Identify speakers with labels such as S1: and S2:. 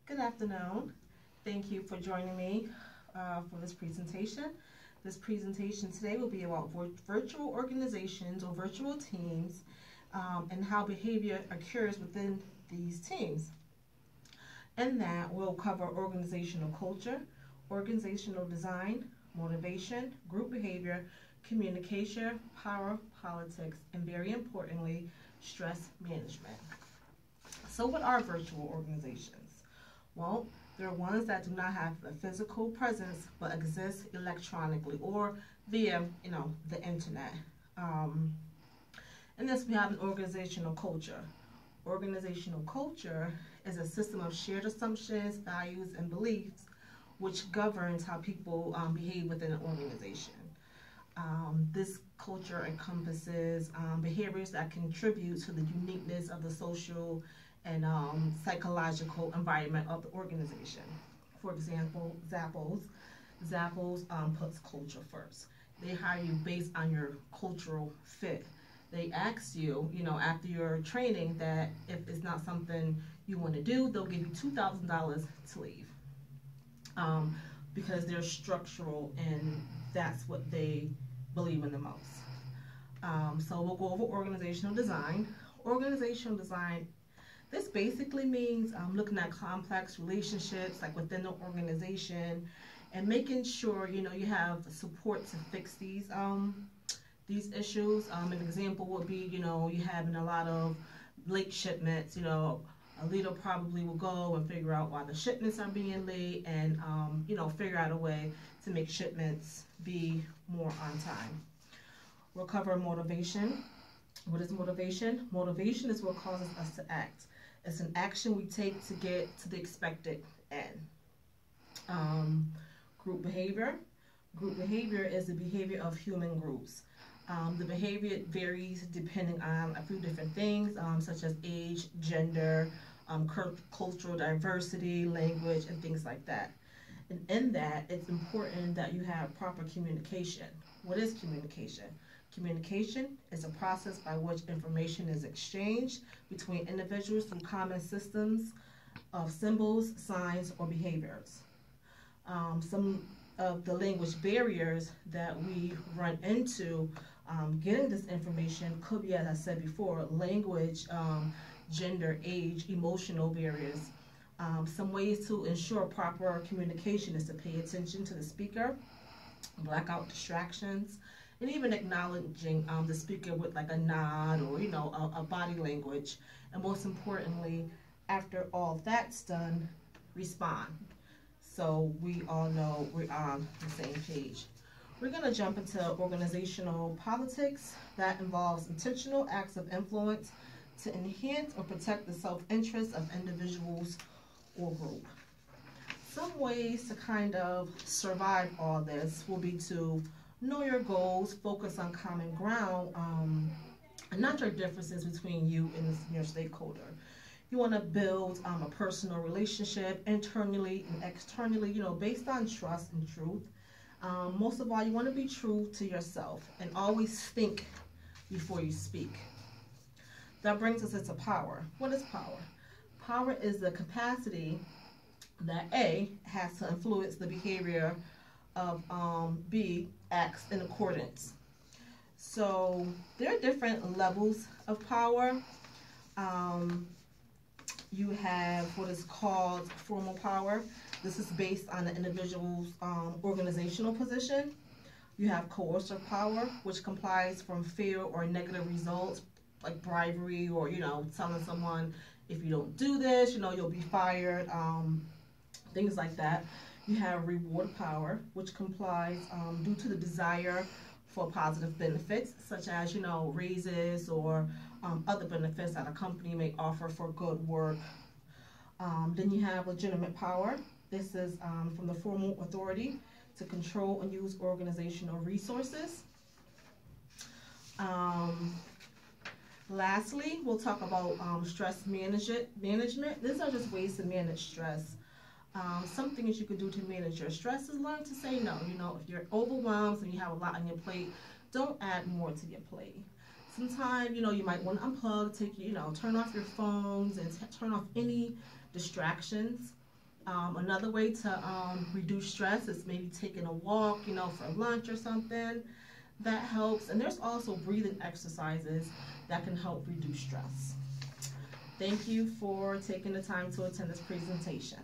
S1: Good afternoon. Thank you for joining me for this presentation. This presentation today will be about virtual organizations or virtual teams and how behavior occurs within these teams. In that, we'll cover organizational culture, organizational design, motivation, group behavior, communication, power, politics, and very importantly, stress management. So what are virtual organizations? Well, they're ones that do not have a physical presence but exist electronically or via, the internet. In this, we have an organizational culture. Organizational culture is a system of shared assumptions, values, and beliefs which governs how people behave within an organization. This culture encompasses behaviors that contribute to the uniqueness of the social and psychological environment of the organization. For example, Zappos puts culture first. They hire you based on your cultural fit. They ask you, after your training that if it's not something you want to do, they'll give you $2,000 to leave. Because they're structural and that's what they believe in the most. So we'll go over organizational design. Organizational design, this basically means looking at complex relationships like within the organization and making sure you have support to fix these issues. An example would be you having a lot of late shipments. A leader probably will go and figure out why the shipments are being late and figure out a way to make shipments be more on time. We'll cover motivation. What is motivation? Motivation is what causes us to act. It's an action we take to get to the expected end. Group behavior. Group behavior is the behavior of human groups. The behavior varies depending on a few different things, such as age, gender, cultural diversity, language, and things like that. And in that, it's important that you have proper communication. What is communication? Communication is a process by which information is exchanged between individuals through common systems of symbols, signs, or behaviors. Some of the language barriers that we run into getting this information could be, as I said before, language, gender, age, emotional barriers. Some ways to ensure proper communication is to pay attention to the speaker, black out distractions, and even acknowledging the speaker with like a nod or a body language. And most importantly, after all that's done, respond. So we all know we're on the same page. We're going to jump into organizational politics that involves intentional acts of influence to enhance or protect the self-interest of individuals or group. Some ways to kind of survive all this will be to know your goals, focus on common ground, and not your differences between you and your stakeholder. You want to build a personal relationship internally and externally, based on trust and truth. Most of all, you want to be true to yourself and always think before you speak. That brings us into power. What is power? Power is the capacity that A has to influence the behavior of B acts in accordance. So there are different levels of power. You have what is called formal power. This is based on the individual's organizational position. You have coercive power, which complies from fear or negative results, like bribery or, telling someone if you don't do this, you'll be fired, things like that. You have reward power, which complies due to the desire for positive benefits, such as, raises or other benefits that a company may offer for good work. Then you have legitimate power. This is from the formal authority to control and use organizational resources. Lastly, we'll talk about stress management. These are just ways to manage stress. Some things you could do to manage your stress is learn to say no. If you're overwhelmed and you have a lot on your plate, don't add more to your plate. Sometimes, you might want to unplug, turn off your phones and turn off any distractions. Another way to reduce stress is maybe taking a walk, you know, for lunch or something. That helps. And there's also breathing exercises that can help reduce stress. Thank you for taking the time to attend this presentation.